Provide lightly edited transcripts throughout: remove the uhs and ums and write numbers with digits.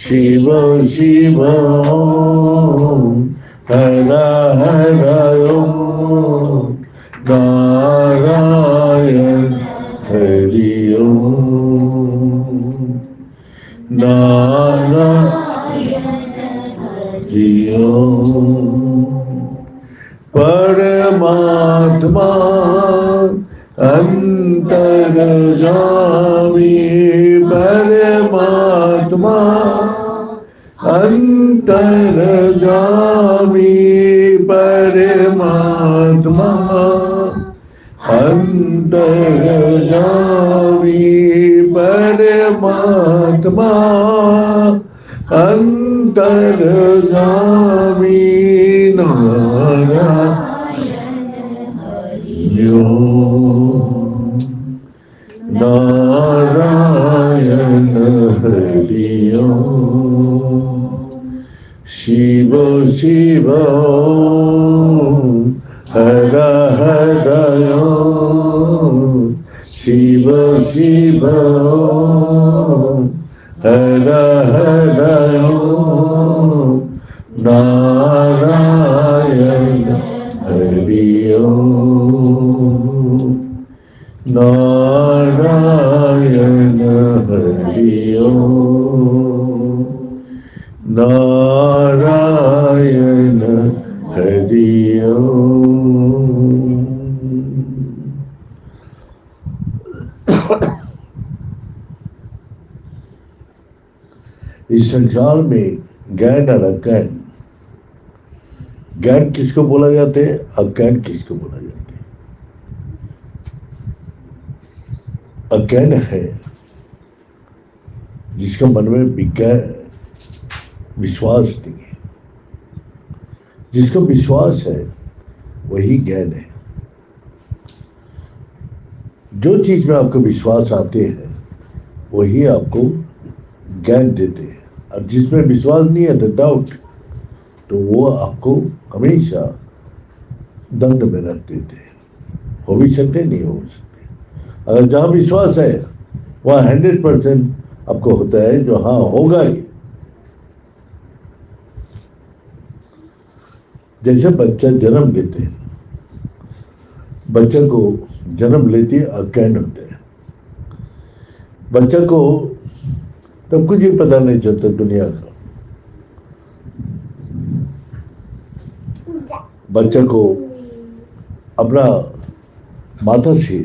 शिव शिव ओम हर हर ओम नारायण हरि ओम नारायण हरि ओम परमात्मा अंतर्यामी परमात्मा अंतर्यामी परमात्मा अंतर्यामी परमात्मा अंतर्यामी नारायण हरि ओम शिव शिव ओम हर हर ओम शिव शिव ओम हर हर ओम नारायण हरि ओम नारायण हरि ओम नारायण हरि ओम। इस संसार में ज्ञान और अज्ञान, ज्ञान किसको बोला जाता है, अज्ञान किसको बोला जाता है? अज्ञान है जिसका मन में विज्ञान विश्वास नहीं है। जिसका विश्वास है वही ज्ञान है। जो चीज में आपको विश्वास आते हैं वही आपको ज्ञान देते हैं, और जिसमें विश्वास नहीं है तो डाउट, तो वो आपको हमेशा दंड में रख देते हैं। हो भी सकते नहीं हो सकते। अगर जहां विश्वास है वहां 100% आपको होता है जो हाँ होगा ही। जैसे बच्चा जन्म लेते हैं, बच्चा को जन्म लेते अज्ञान होते हैं। बच्चा को तब कुछ भी पता नहीं चलता दुनिया का। बच्चा को अपना माता से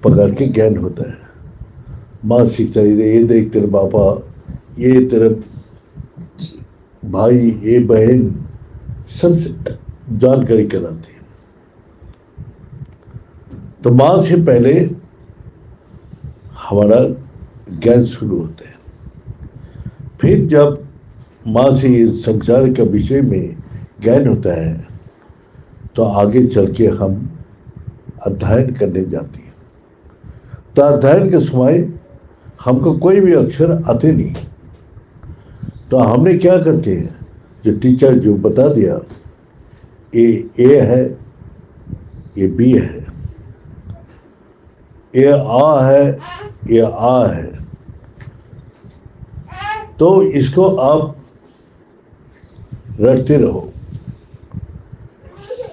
पकड़ के ज्ञान होता है। माँ सिखाई ये देख तेरे पापा, ये तेरे भाई, ये बहन, सबसे जानकारी कराते हैं। तो माँ से पहले हमारा ज्ञान शुरू होता है। फिर जब माँ से इस संसार के विषय में ज्ञान होता है तो आगे चल के हम अध्ययन करने जाते हैं। तो अध्ययन के समय हमको कोई भी अक्षर आते नहीं, तो हमने क्या करते हैं, जो टीचर जो बता दिया ए है, ये बी है, ये आ है, ये आ है, तो इसको आप रटते रहो।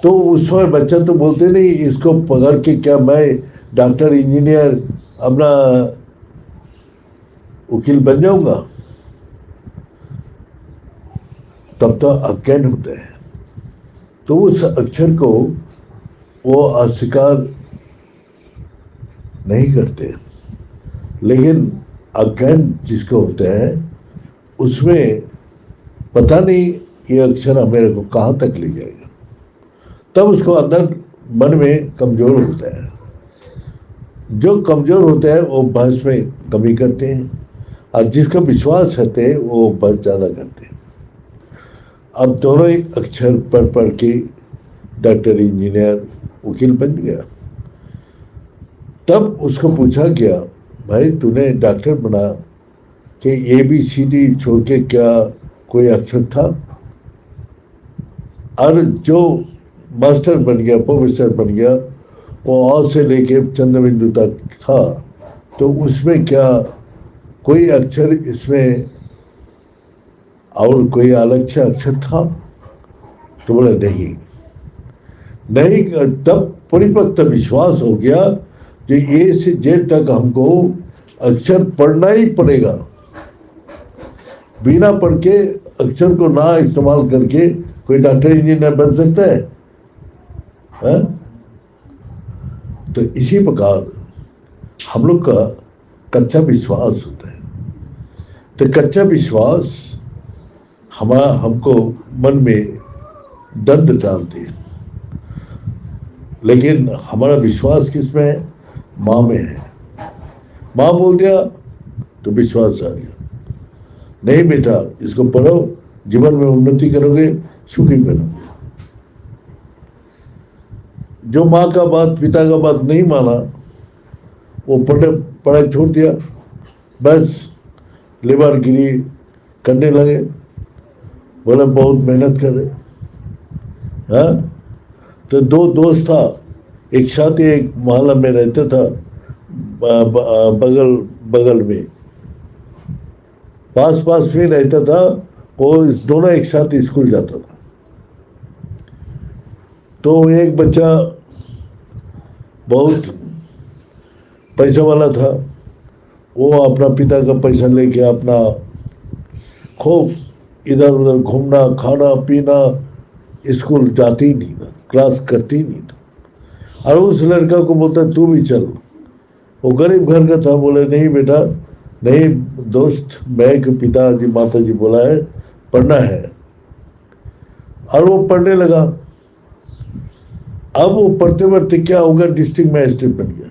तो उस समय बच्चा तो बोलते नहीं इसको पकड़ के क्या मैं डॉक्टर इंजीनियर अपना वकील बन जाऊंगा, तब तो अज्ञान होता है। तो उस अक्षर को वो अस्वीकार नहीं करते। लेकिन अज्ञान जिसको होता है उसमें पता नहीं ये अक्षर मेरे को कहाँ तक ले जाएगा, तब उसको अंदर मन में कमजोर होता है। जो कमजोर होता है वो बहस में कमी करते हैं, और जिसका विश्वास रहते हैं वो बहस ज़्यादा करते हैं। अब दोनों ही अक्षर पढ़ के डॉक्टर इंजीनियर वकील बन गया। तब उसको पूछा गया, भाई तूने डॉक्टर बना कि ABCD छोड़ के क्या कोई अक्षर था? और जो मास्टर बन गया, प्रोफेसर बन गया, वो आ से लेके चंद्रबिंदु तक था, तो उसमें क्या कोई अक्षर इसमें और कोई अलग से अक्षर था? तो बोले नहीं। नहीं, तब परिपक्व विश्वास हो गया कि ए से जेड तक हमको अक्षर पढ़ना ही पड़ेगा। बिना पढ़ के, अक्षर को ना इस्तेमाल करके कोई डॉक्टर इंजीनियर बन सकता है? तो इसी प्रकार हम लोग का कच्चा विश्वास होता है। तो कच्चा विश्वास हमको मन में दंड डालती है। लेकिन हमारा विश्वास किसमें है? माँ में है। माँ बोल दिया तो विश्वास आ गया, नहीं बेटा इसको पढ़ो, जीवन में उन्नति करोगे, सुखी बनोगे। जो माँ का बात, पिता का बात नहीं माना, वो पढ़ाई छोड़ दिया, बस लेबारगिरी करने लगे, बोले बहुत मेहनत कर रहे। हाँ, तो दो दोस्त था, एक साथ एक मोहल्ला में रहता था, बगल बगल में, पास पास में रहता था। वो दोनों एक साथ स्कूल जाता था। तो एक बच्चा बहुत पैसा वाला था, वो अपना पिता का पैसा लेके अपना खूब इधर उधर घूमना, खाना पीना, स्कूल जाती ही नहीं था, क्लास करती ही नहीं था। और उस लड़का को बोलता तू भी चल। वो गरीब घर का था, बोले नहीं बेटा नहीं दोस्त, मैं के पिताजी माताजी बोला है पढ़ना है। और वो पढ़ने लगा। अब वो पढ़ते पढ़ते क्या होगा, डिस्ट्रिक्ट मैजिस्ट्रेट बन गया।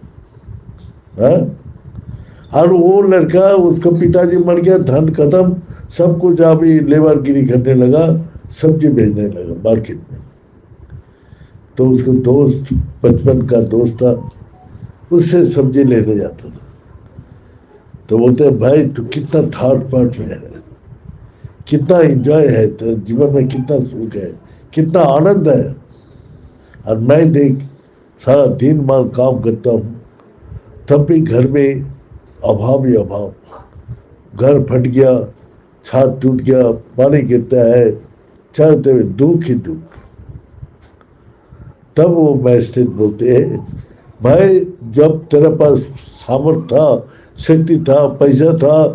और वो लड़का, उसका पिताजी मर गया, धन खत्म, सब कुछ अभी लेबरगिरी करने लगा, सब्जी बेचने लगा मार्केट में। तो उसका दोस्त, बचपन का दोस्त था, उससे सब्जी लेने जाता था। तो बोलते हैं भाई तू कितना ठाट बाट में है, कितना एंजॉय है, तेरे जीवन में कितना सुख है, कितना आनंद है। और मैं देख सारा दिन माल काम करता हूँ, तब भी घर में अभाव ही अभाव, घर फट गया, छत टूट गया, पानी गिरता है, चलते हुए दुख ही दुख। तब वो मैजिस्ट्रेट बोलते हैं भाई जब तेरे पास सामर्थ्य था, शक्ति था, पैसा था,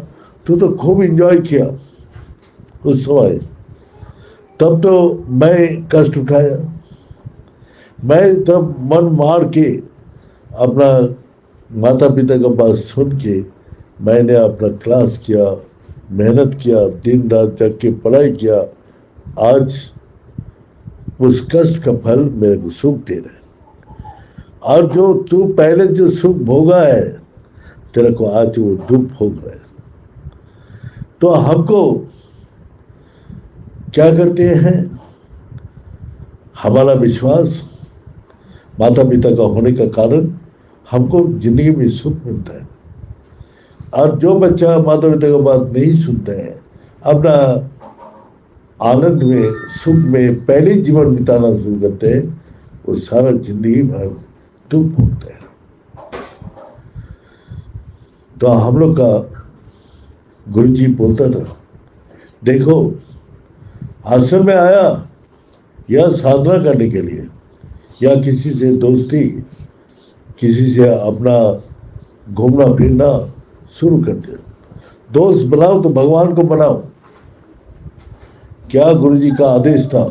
तो खूब एंजॉय किया उस समय। तब तो मैं कष्ट उठाया, मैं तब मन मार के अपना माता पिता का बात सुन के मैंने अपना क्लास किया, मेहनत किया, दिन रात जग के पढ़ाई किया। आज उस कष्ट का फल मेरे को सुख दे रहा है। और जो तू पहले जो सुख भोगा है, तेरे को आज वो दुख भोग रहा है। तो हमको क्या करते हैं, हमारा विश्वास माता पिता का होने का कारण हमको जिंदगी में सुख मिलता है। और जो बच्चा माता पिता का बात नहीं सुनता है, अपना आनंद में, सुख में पहले जीवन बिताना शुरू करते हैं, वो सारा जिंदगी भर दुख भोगता है। तो हम लोग का गुरुजी बोलता था, देखो आश्रम में आया या साधना करने के लिए, या किसी से दोस्ती, किसी से अपना घूमना फिरना शुरू कर दिया। दोस्त बनाओ तो भगवान को बनाओ। क्या गुरुजी का आदेश था,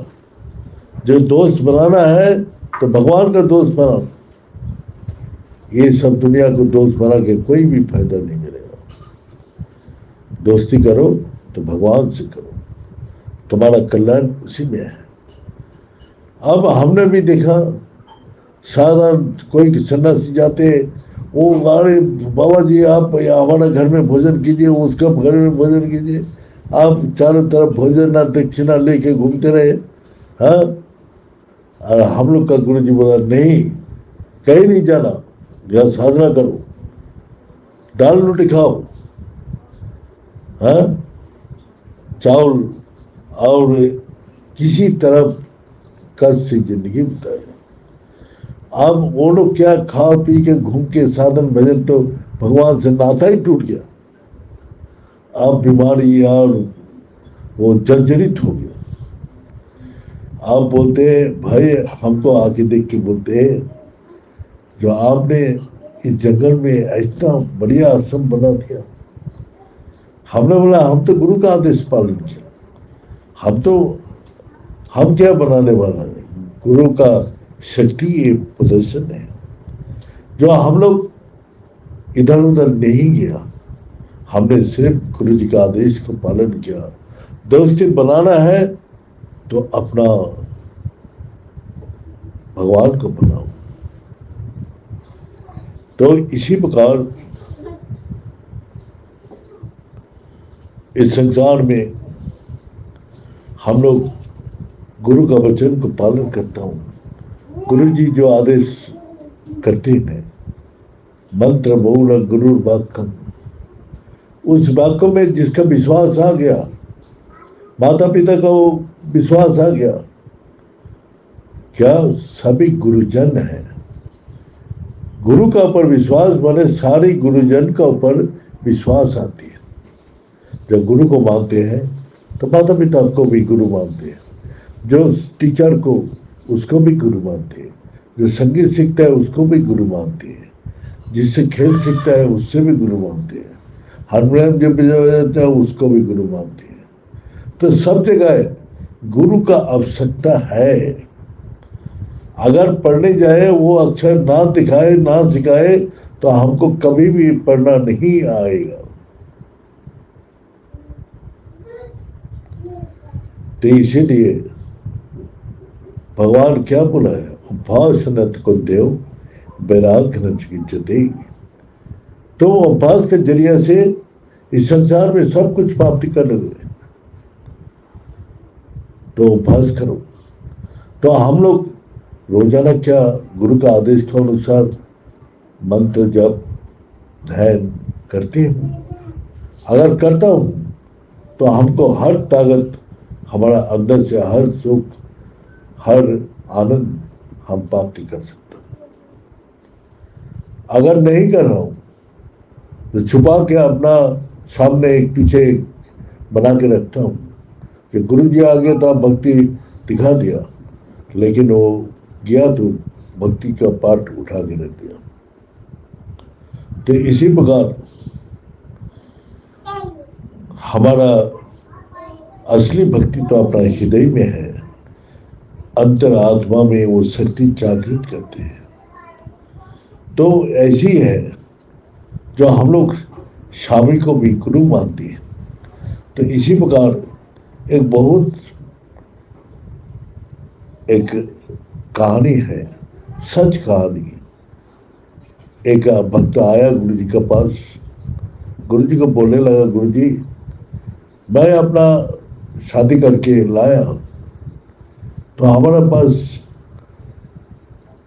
जो दोस्त बनाना है तो भगवान का दोस्त बनाओ। ये सब दुनिया को दोस्त बना के कोई भी फायदा नहीं मिलेगा। दोस्ती करो तो भगवान से करो, तुम्हारा कल्याण उसी में है। अब हमने भी देखा, साधारण कोई सन्यासी जाते, वो अरे बाबा जी आप हमारे घर में भोजन कीजिए, उसका घर में भोजन कीजिए, आप चारों तरफ भोजन ना दक्षिणा लेके घूमते रहे। हाँ, और हम लोग का गुरु जी बोला नहीं, कहीं नहीं जाना, या साधना करो, दाल रोटी खाओ, हाँ, चावल और किसी तरफ कष्ट से जिंदगी बिताए। अब वो लोग क्या खा पी के घूम के साधन भजन, तो भगवान से नाता ही टूट गया। आप बीमारी और वो जर्जरित हो गया। आप बोलते हैं भाई, हमको आके देख के बोलते हैं जो आपने इस जंगल में ऐसा बढ़िया आश्रम बना दिया। हमने बोला हम तो गुरु का आदेश पालन किया, हम क्या बनाने वाला है, गुरु का शक्ति ये प्रदर्शन है। जो हम लोग इधर उधर नहीं गया, हमने सिर्फ गुरु जी का आदेश को पालन किया। दोस्ती बनाना है तो अपना भगवान को बनाओ। तो इसी प्रकार इस संसार में हम लोग गुरु का वचन को पालन करता हूँ। गुरु जी जो आदेश करते हैं, मंत्र मूल गुरु वाक्यम, उस वाक्य में जिसका विश्वास आ गया, माता पिता का वो विश्वास आ गया, क्या सभी गुरुजन है। गुरु का ऊपर विश्वास माने सारी गुरुजन का ऊपर विश्वास आती है। जब गुरु को मानते हैं तो माता पिता को भी गुरु मानते हैं, जो टीचर को उसको भी गुरु मानते हैं, जो संगीत सीखता है उसको भी गुरु मानते हैं, जिससे खेल सीखता है उससे भी गुरु मानते हैं, हारमोनियम जो बजाया जाता है उसको भी गुरु मानते हैं। तो सब जगह गुरु का आवश्यकता है। अगर पढ़ने जाए वो अक्षर ना दिखाए ना सिखाए तो हमको कभी भी पढ़ना नहीं आएगा। तो इसीलिए भगवान क्या बोला है, उपासनत को देव वैराग्य न चिकित्सते। तो अभ्यास के जरिए से इस संसार में सब कुछ प्राप्ति कर लोगे। तो अभ्यास करो। तो हम लोग रोजाना क्या गुरु का आदेश के अनुसार मंत्र जप ध्यान करते हैं। अगर करता हूं तो हमको हर ताकत, हमारा अंदर से हर सुख, हर आनंद हम प्राप्ति कर सकते हैं। अगर नहीं कर रहा हूं तो छुपा के अपना सामने एक पीछे एक बना के रखता हूं कि गुरु जी आ गया था, भक्ति दिखा दिया, लेकिन वो गया तो भक्ति का पाठ उठा के रख दिया। तो इसी प्रकार हमारा असली भक्ति तो अपना हृदय में है, अंतर आत्मा में वो शक्ति जागृत करते हैं। तो ऐसी है जो हम लोग स्वामी को भी गुरु मानते हैं। तो इसी प्रकार एक कहानी है, सच कहानी। एक भक्त आया गुरु जी के पास, गुरु जी को बोलने लगा, गुरु जी मैं अपना शादी करके लाया तो हमारे पास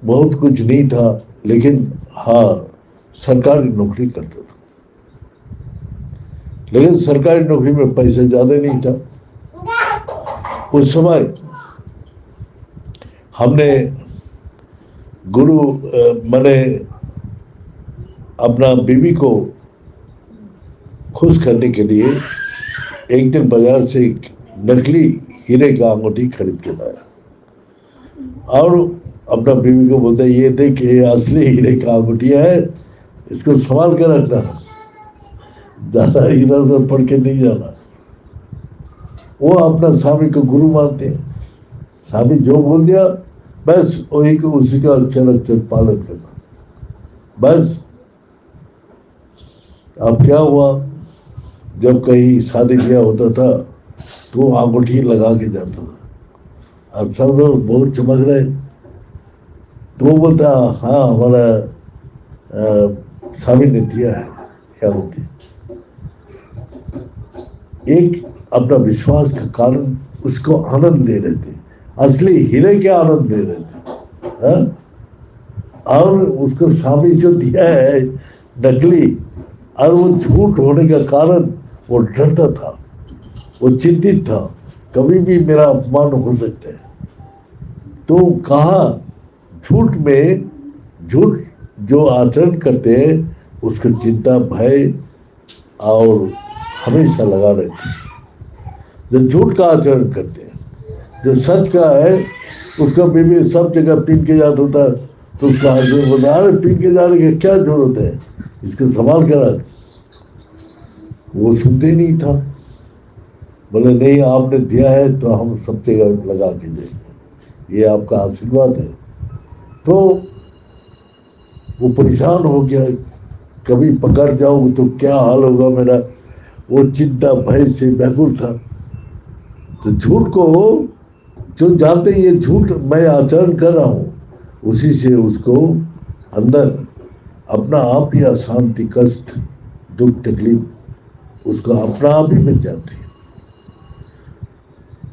बहुत कुछ नहीं था, लेकिन हाँ सरकारी नौकरी करता था, लेकिन सरकारी नौकरी में पैसे ज्यादा नहीं था। उस समय हमने गुरु मैंने अपना बीवी को खुश करने के लिए एक दिन बाजार से एक नकली हीरे का अंगूठी खरीद के लाया और अपना बीवी को बोलता है, ये देख ये असली हीरे का अंगूठिया है, इसको संभाल कर रखना, ज्यादा इधर उधर पढ़ के नहीं जाना। वो अपना स्वामी को गुरु मानते हैं। स्वामी जो बोल दिया बस वही को उसी का अक्षर अक्षर पालन करना। बस अब क्या हुआ, जब कहीं शादी ब्याह होता था तो अंगूठी लगा के जाता था और सब लोग बहुत चमक रहे तो वो बोलता हाँ हमारा स्वामी ने दिया है क्या होती। एक अपना विश्वास के कारण उसको आनंद ले रहे थे, असली हीरे के आनंद ले रहे थे। और उसको स्वामी जो दिया है नकली, और वो झूठ होने का कारण वो डरता था, वो चिंतित था, कभी भी मेरा अपमान हो सकता है। तो कहा झूठ जो आचरण करते हैं उसको चिंता भय और हमेशा लगा रहते हैं। जो झूठ का आचरण करते हैं, जो सच का है उसका बीवी सब जगह पीट के जाता होता है, तो उसका हस्बैंड बोलता है अरे पीट के जाने की क्या जरूरत है, इसके संभाल कर रख। वो सुनते ही नहीं था। बोले नहीं आपने दिया है तो हम सब जगह लगा के देंगे, ये आपका आशीर्वाद है। तो वो परेशान हो गया, कभी पकड़ जाऊंगा तो क्या हाल होगा मेरा, वो चिंता भय से व्याकुल था। तो झूठ को जो जानते ये झूठ मैं आचरण कर रहा हूं, उसी से उसको अंदर अपना आप ही अशांति, कष्ट, दुख, तकलीफ उसका अपना आप ही मिल जाती है।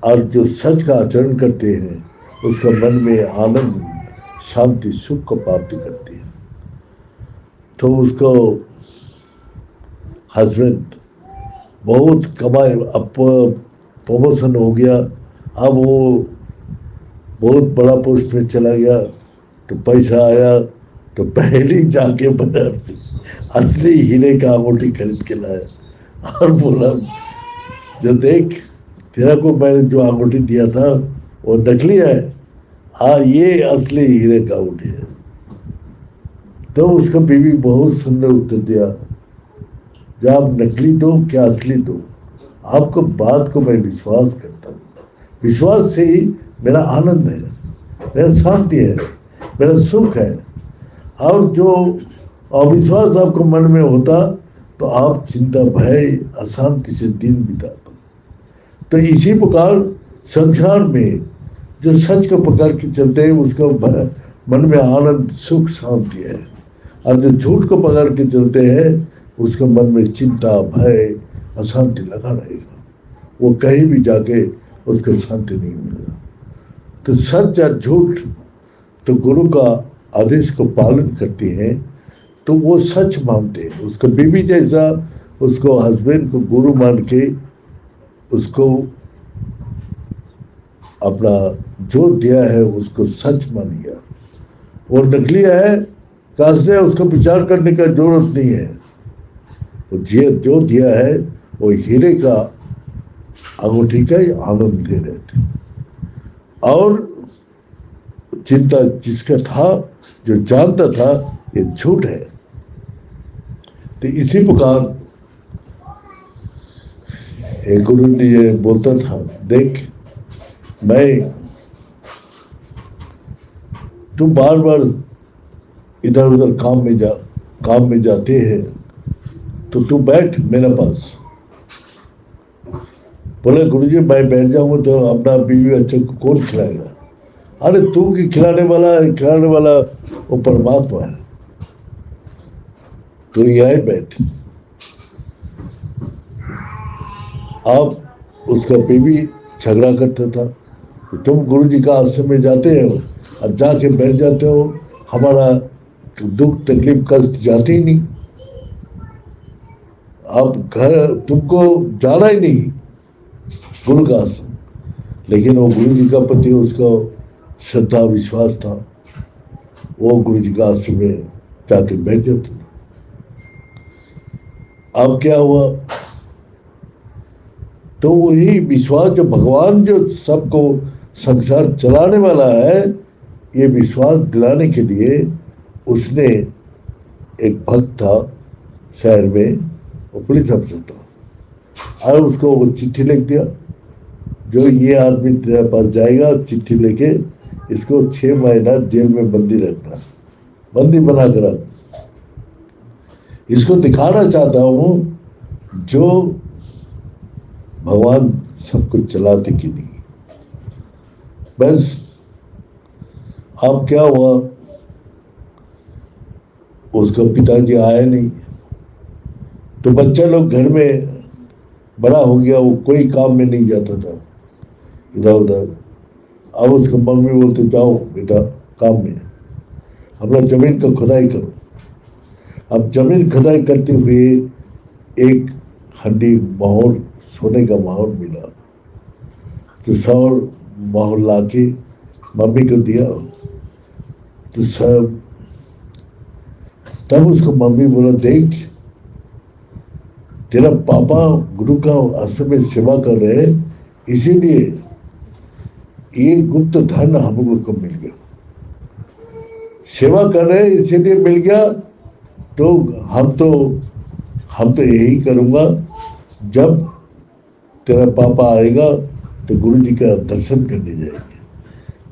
और जो सच का आचरण करते हैं उसका मन में आनंद, शांति, सुख को प्राप्ति करती है। तो उसको हस्बैंड बहुत कमाए, अब प्रमोशन हो गया, अब वो बहुत बड़ा पोस्ट में चला गया, तो पैसा आया तो पहले जाके बाजार से असली हीरे का अंगूठी खरीद के लाया और बोला जो देख तेरा को मैंने जो अंगूठी दिया था वो नकली है, हाँ ये असली हीरे का अंगूठी है। तो उसका बीवी बहुत सुंदर उत्तर दिया, जब आप नकली दो क्या असली दो, आपको बात को मैं विश्वास करता हूँ, विश्वास से ही मेरा आनंद है, मेरा शांति है, मेरा सुख है। और जो अविश्वास आपको मन में होता तो आप चिंता, भय, अशांति से दिन बिताते। तो इसी प्रकार संसार में जो सच को पकड़ के चलते हैं उसका मन में आनंद, सुख, शांति है। और जो झूठ को पकड़ के चलते हैं उसका मन में चिंता, भय, अशांति लगा रहेगा, वो कहीं भी जाके उसको शांति नहीं मिलेगा। तो सच या झूठ तो गुरु का आदेश को पालन करती हैं, तो वो सच मानते हैं। उसको बीवी जैसा उसको हस्बैंड को गुरु मान के उसको अपना जो दिया है उसको सच मान लिया। वो नकली है कासने उसको विचार करने का जरूरत नहीं है, वो जो दिया है वो हीरे का अंगूठी का ही आनंद ले रहे थे। और चिंता जिसका था, जो जानता था ये झूठ है। तो इसी प्रकार एक गुरु जी बोलता था, देख मैं तू बार बार इधर उधर काम में जाते हैं तो तू बैठ मेरे पास। बोले गुरुजी मैं बैठ जाऊंगा तो अपना बीवी बच्चे को कौन खिलाएगा। अरे तू की खिलाने वाला वो परमात्मा है, तो यही बैठ। अब उसका बीवी झगड़ा करता था, तुम गुरुजी का आश्रम में जाते हो और जाके बैठ जाते हो, हमारा दुख तकलीफ कष्ट जाते ही नहीं, अब घर तुमको जाना ही नहीं गुरु का आश्रम। लेकिन वो गुरु जी का प्रति उसका श्रद्धा विश्वास था, वो गुरु जी का आश्रम में जाके बैठ जाता था। अब क्या हुआ, तो वही विश्वास जो भगवान जो सबको संसार चलाने वाला है, ये विश्वास दिलाने के लिए उसने एक भक्त था शहर में, वो पुलिस अफसर था, और उसको वो चिट्ठी लिख दिया, जो ये आदमी तेरे पास जाएगा चिट्ठी लेके इसको 6 महीना जेल में बंदी रखना, बंदी बना कर रख। इसको दिखाना चाहता हूं जो भगवान सब कुछ चलाते कि नहीं। बस अब क्या हुआ, उसका पिताजी आया नहीं, तो बच्चा लोग घर में बड़ा हो गया, वो कोई काम में नहीं जाता था इधर उधर। अब उसका मम्मी बोलते जाओ बेटा काम में, अपना जमीन का खुदाई करो। अब जमीन खुदाई करते हुए एक हड्डी मोहर, सोने का मोहर मिला, तो 100 मोहर लाके मम्मी को दिया। तो सब तब उसको मम्मी बोला, देख तेरा पापा गुरु का आश्रम में सेवा कर रहे हैं, इसीलिए ये गुप्त धन हम लोग को मिल गया, सेवा कर रहे हैं इसीलिए मिल गया। तो हम तो यही करूंगा, जब तेरा पापा आएगा तो गुरु जी का दर्शन करने जाएंगे।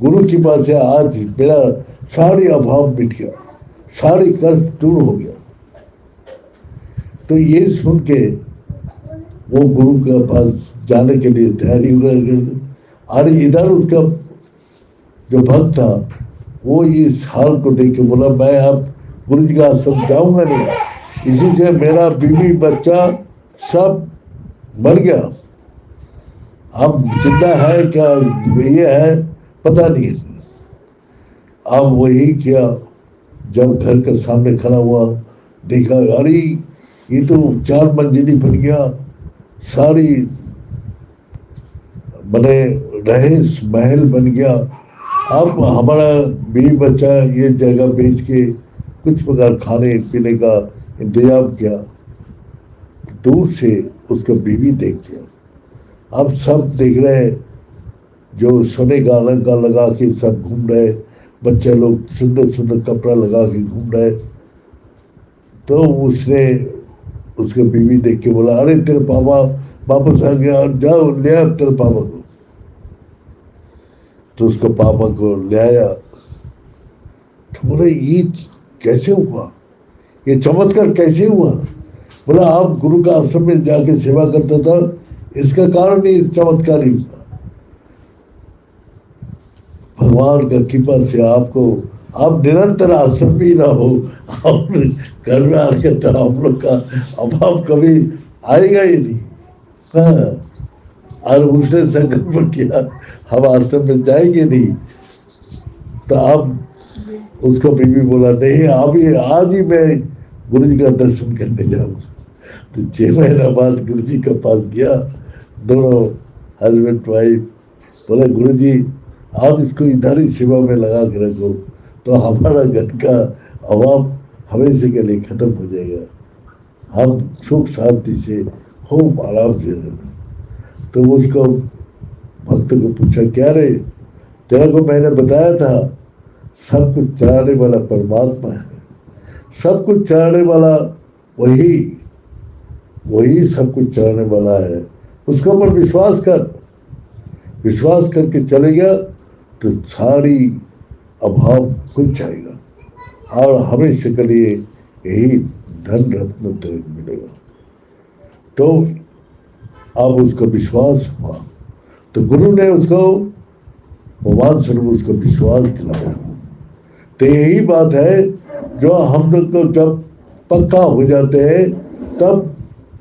गुरु की पास से आज मेरा सारी अभाव मिट गया, सारी कष्ट दूर हो गया। तो ये सुन के वो गुरु के पास जाने के लिए तैयारी वगैरह। और इधर उसका जो भक्त था वो इस हाल को देख के बोला, मैं अब गुरु जी का आश्रम जाऊंगा नहीं, इसी से मेरा बीवी बच्चा सब मर गया, अब जिंदा है क्या ये है पता नहीं। अब वही किया, जब घर के सामने खड़ा हुआ देखा, अरे ये तो 4 मंजिली बन गया, सारी बने रहे महल बन गया। अब हमारा बीवी बच्चा ये जगह बेच के कुछ प्रकार खाने पीने का इंतजाम किया। दूर से उसका बीवी देख लिया, अब सब देख रहे हैं, जो सोने का अलंकार लगा के सब घूम रहे, बच्चे लोग सुंदर सुंदर कपड़ा लगा के घूम रहे। तो उसने उसके बीवी देख के बोला, अरे तेरे पापा वापस आ गया, जाओ ले आ तेरे पापा को। तो उसके पापा को ले आया। तो बोले ये कैसे हुआ, ये चमत्कार कैसे हुआ? बोला आप गुरु का आश्रम में जाके सेवा करता था, इसका कारण ही चमत्कार ही हुआ। भगवान का कृपा से आपको, आप निरंतर आश्रम भी ना हो और घर में आके तो हम लोग का अभाव कभी आएगा ही नहीं। हाँ, और उसने संकल्प किया हम आश्रम में जाएंगे नहीं। तो अब उसको बीवी बोला, नहीं अभी आज ही मैं गुरु जी का दर्शन करने जाऊंगा। तो 6 महीना बाद गुरु जी के पास गया, दोनों हस्बैंड वाइफ। बोले गुरु जी आप इसको इधर ही सेवा में लगा के रखो, तो हमारा घर का अभाव हमेशा के लिए खत्म हो जाएगा, हम सुख शांति से खूब आराम से रहना। तो उसको भक्त को पूछा, क्या रे तेरा को मैंने बताया था सब कुछ चलाने वाला परमात्मा है, सब कुछ चलाने वाला वही सब कुछ चलाने वाला है, उसके ऊपर विश्वास कर, विश्वास करके चलेगा तो सारी अभाव खुल जाएगा और हमेशा के लिए यही धन रत्न तेरे को मिलेगा। तो अब उसका विश्वास हुआ, तो गुरु ने उसको भगवान स्वरूप उसको विश्वास दिलाया। तो यही बात है, जो हम लोग को जब पक्का हो जाते हैं तब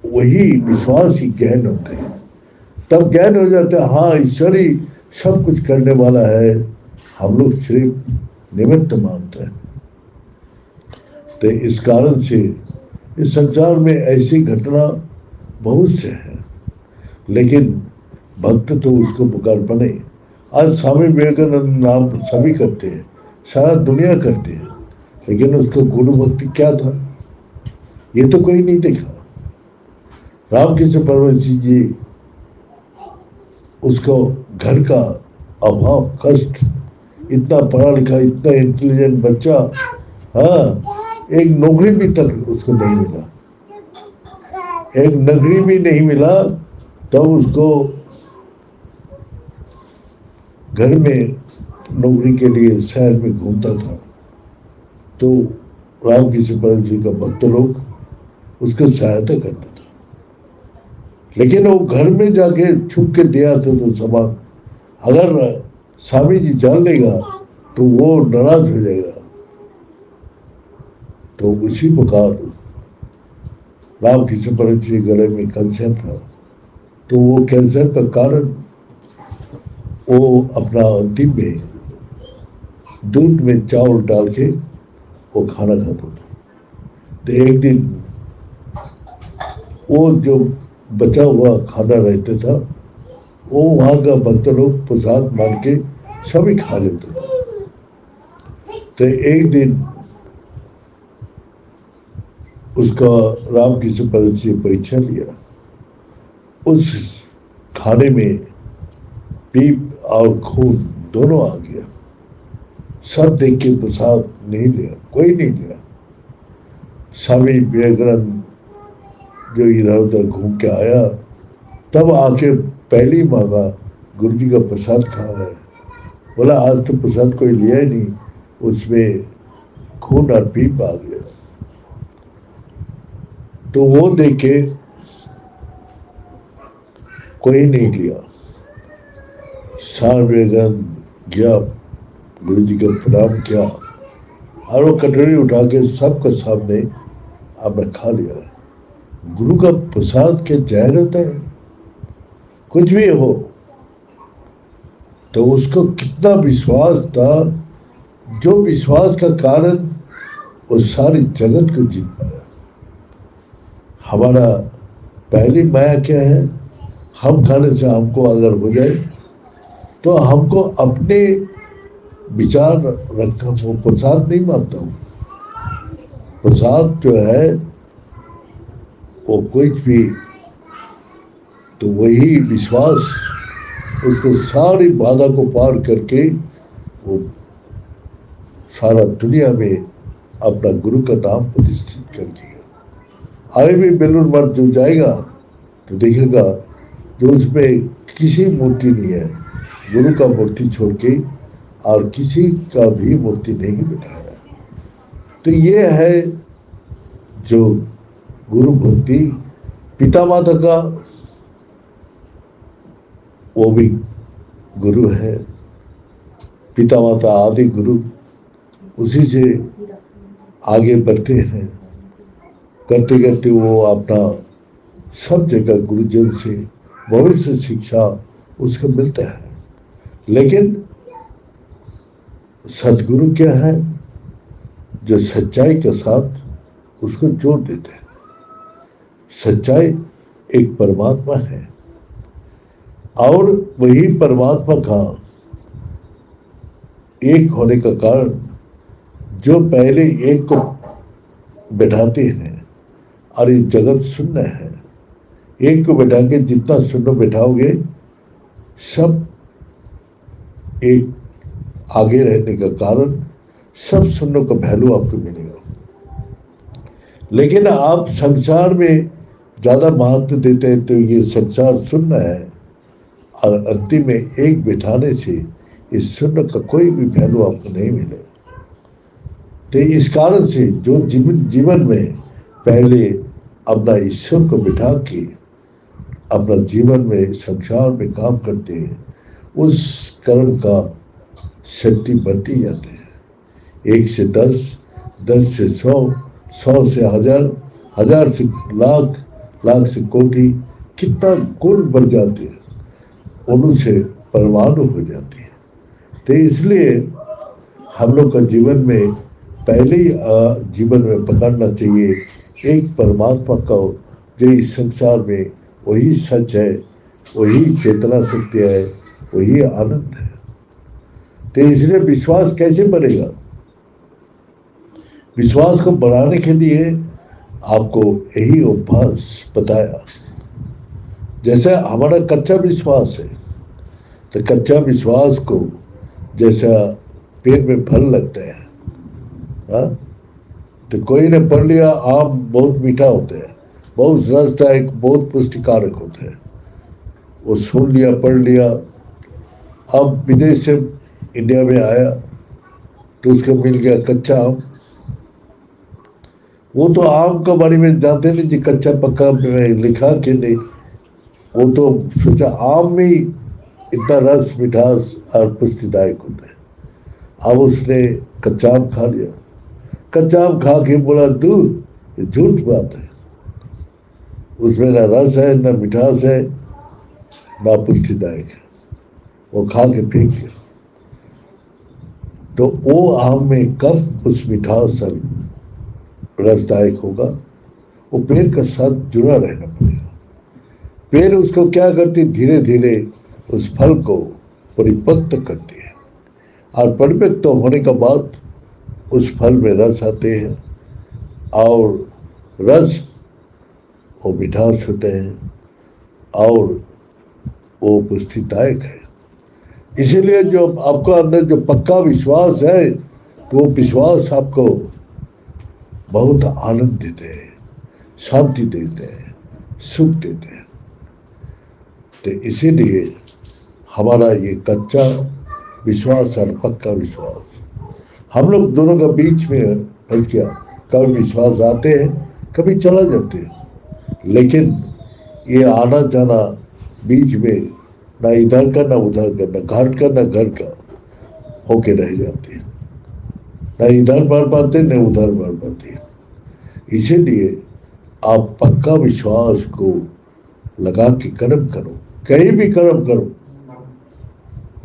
वही विश्वास ही ज्ञान होते हैं, तब ज्ञान हो जाता है, हाँ ईश्वर ही सब कुछ करने वाला है, हम लोग सिर्फ निमित्त मानते हैं। तो इस कारण से इस संसार में ऐसी घटना बहुत से है, लेकिन भक्त तो उसको पुकार बने। आज स्वामी विवेकानंद नाम सभी करते हैं, सारा दुनिया करती है, लेकिन उसका गुरु भक्ति क्या था ये तो कोई नहीं देखा। रामकृष्ण परमहंस जी, उसको घर का अभाव कष्ट, इतना पढ़ा लिखा इतना इंटेलिजेंट बच्चा, हाँ एक नौकरी भी तक उसको नहीं मिला, एक नौकरी भी नहीं मिला। तब उसको घर में नौकरी के लिए शहर में घूमता था। तो रामकृष्ण परमहंस जी का भक्त लोग उसका सहायता करता था, लेकिन वो घर में जाके छुप के दिया तो सामान, अगर स्वामी जी जान लेगा तो वो नाराज हो जाएगा। तो उसी प्रकार रामकृष्ण परमहंस जी गले में कैंसर था, तो वो कैंसर का कारण वो अपना अंतिम में दूध में चावल डाल के वो खाना खाता था। तो एक दिन वो जो बचा हुआ खाना रहता था वो वहां का भक्त लोग प्रसाद मान के सभी खा लेते थे। तो एक दिन उसका रामकृष्ण परमहंस से परीक्षा लिया। उस खाने में पीप और खून दोनों आ गया। सब देख के प्रसाद नहीं लिया, कोई नहीं लिया। स्वामी विवेकानंद जो इधर उधर घूम के आया, तब आके पहली मांगा, गुरु जी का प्रसाद खा रहा है। बोला आज तो प्रसाद कोई लिया ही नहीं, उसमें खून और पीप आ गया। तो वो देखे कोई नहीं लिया। स्वामी विवेकानंद गया, गुरु जी का प्रणाम किया और वो कटोरी उठा के सबके सामने आपने खा लिया। गुरु का प्रसाद के जाहिर होता है, कुछ भी हो। तो उसको कितना विश्वास था, जो विश्वास का कारण वो सारी जगत को जीत पाया। हमारा पहली माया क्या है, हम खाने से हमको अगर हो जाए तो हमको अपने विचार रखना। वो प्रसाद नहीं मानता हूँ। प्रसाद जो है वो कोई भी, तो वही विश्वास उसको सारी बाधा को पार करके वो सारा दुनिया में अपना गुरु का नाम प्रतिष्ठित कर दिया। आगे भी बेलूर मठ जो जाएगा तो देखेगा जो उसमें किसी मूर्ति नहीं है, गुरु का मूर्ति छोड़ के और किसी का भी मूर्ति नहीं बिठाया। तो ये है जो गुरु भक्ति। पिता माता का वो भी गुरु है, पिता माता आदि गुरु, उसी से आगे बढ़ते हैं। करते करते वो अपना सब जगह गुरुजन से भविष्य शिक्षा उसको मिलता है। लेकिन सदगुरु क्या है, जो सच्चाई के साथ उसको जोड़ देते हैं। सच्चाई एक परमात्मा है और वही परमात्मा का एक होने का कारण जो पहले एक को बैठाते हैं और ये जगत शून्य है। एक को बैठा के जितना शून्य बैठाओगे सब एक आगे रहने का कारण सब शून्य का वैल्यू आपको मिलेगा। लेकिन आप संसार में ज्यादा महत्व देते हैं तो ये संसार शून्य है और अंतिम में एक बिठाने से इस शून्य का कोई भी वैल्यू आपको नहीं मिलेगा। तो इस कारण से जो जीवन में पहले अपना ईश्वर को बिठा के अपना जीवन में संसार में काम करते हैं, उस कर्म का शक्ति बढ़ती जाती है। 1 से 10, 10 से 100, 100 से 1000, 1000 से लाख, लाख से कोटि, कितना गुण बढ़ जाते हैं, अणु से परमाणु हो जाती है। तो इसलिए हम लोग का जीवन में पहले ही जीवन में पकड़ना चाहिए एक परमात्मा का, जो इस संसार में वही सच है, वही चेतना शक्ति है, वही आनंद है। तो इसलिए विश्वास कैसे बढ़ेगा? विश्वास को बढ़ाने के लिए आपको यही अभ्यास बताया। जैसे हमारा कच्चा विश्वास है, तो कच्चा विश्वास को जैसा पेड़ में फल लगता है, तो कोई ने पढ़ लिया आम बहुत मीठा होता है, बहुत रसदायक, बहुत पुष्टिकारक होता है, वो सुन लिया, पढ़ लिया। अब विदेश से इंडिया में आया तो उसको मिल गया कच्चा आम। वो तो आम के बारे में जानते नहीं जी, कच्चा पक्का में लिखा कि नहीं। वो तो सोचा आम में ही इतना रस, मिठास और पुष्टिदायक होता है। अब उसने कच्चा आम खा लिया, कच्चा आम खा के बोला दूध, ये झूठ बात है, उसमें ना रस है, ना मिठास है, ना पुष्टिदायक है। वो खा के फेंक दिया। तो वो आम में कब उस मिठास और रसदायक होगा? वो पेड़ के साथ जुड़ा रहना पड़ेगा। पेड़ उसको क्या करती, धीरे धीरे उस फल को परिपक्व करती है और परिपक्व होने के बाद उस फल में रस आते हैं और रस वो मिठास होते हैं और वो पुष्टिदायक है। इसीलिए जो आपका अंदर जो पक्का विश्वास है तो वो विश्वास आपको बहुत आनंद देते हैं, शांति देते हैं, सुख देते हैं। तो इसीलिए हमारा ये कच्चा विश्वास और पक्का विश्वास, हम लोग दोनों का बीच में फंस गया। कभी विश्वास आते हैं, कभी चला जाते हैं, लेकिन ये आना जाना बीच में ना इधर का ना उधर का, ना घर का ना घर का होके रह जाते हैं, ना इधर बढ़ पाते न उधर बढ़ पाते। इसीलिए आप पक्का विश्वास को लगा के कर्म करो, कहीं भी कर्म करो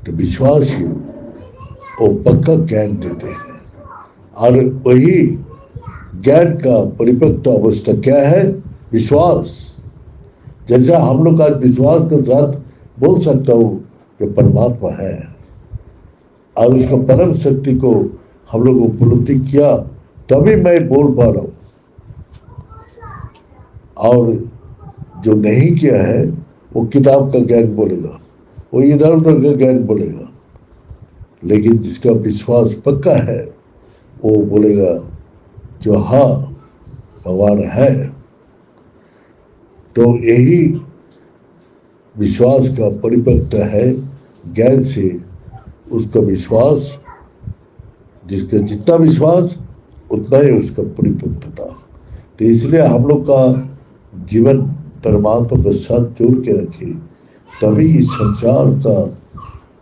तो विश्वास ही वो पक्का ज्ञान देते हैं। और वही ज्ञान का परिपक्व अवस्था क्या है? विश्वास। जैसा हम लोग आज विश्वास के साथ बोल सकता हूं कि परमात्मा है और उसका परम शक्ति को हम लोग उपलब्धि किया, तभी मैं बोल पा रहा हूं। और जो नहीं किया है वो किताब का ज्ञान बोलेगा, वो इधर उधर का ज्ञान बोलेगा, लेकिन जिसका विश्वास पक्का है वो बोलेगा जो हाँ भगवान है। तो यही विश्वास का परिपक्वता है ज्ञान से। उसका विश्वास, जिसका जितना विश्वास उतना ही उसका परिपक्वता। तो इसलिए हम लोग का जीवन परमात्मा के साथ जोड़ के रखे, तभी इस संसार का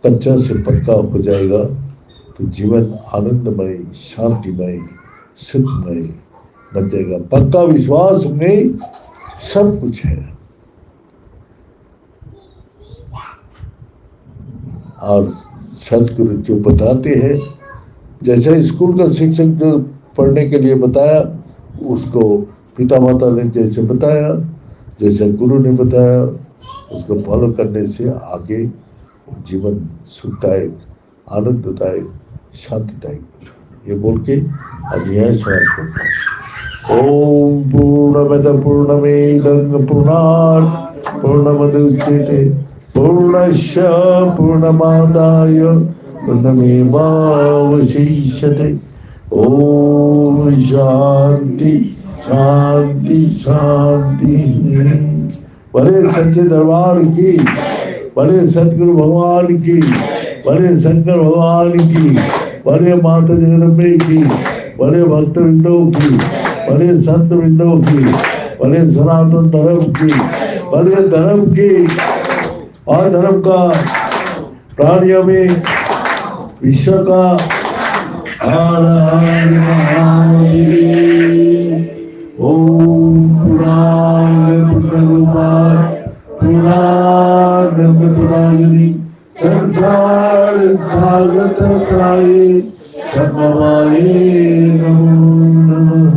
कच्चा से पक्का हो जाएगा। तो जीवन आनंदमय, शांतिमय, सुखमय बन जाएगा। पक्का विश्वास में सब कुछ है। और सदगुरु जो बताते हैं, जैसे स्कूल का शिक्षक जो पढ़ने के लिए बताया, उसको पिता माता ने जैसे बताया, जैसे गुरु ने बताया, उसको फॉलो करने से आगे जीवन सुखदायक, आनंददायक, शांतिदायक। ये बोल के आज यह सवाल करता हूँ। ओम पूर्णमद पूर्णमेदं पूर्णात् पूर्णमुदच्यते पूर्णस्य पूर्णमादाय पूर्णमेवावशिष्यते। ओम शांति शांति शांति। बड़े सच्चे दरबार की, बड़े सतगुरु भगवान की, बड़े शंकर भगवान की, बड़े माता जगदम्बे की, बड़े भक्त वृंदों की, बड़े संत वृंदों की, बड़े सनातन धर्म की, बड़े धर्म की और धर्म का प्राणियों में विश्व का हर हर महादेव। ओम पुराण पुनरुपार पुराण पुराणी संसार सागत काये नमो नमः।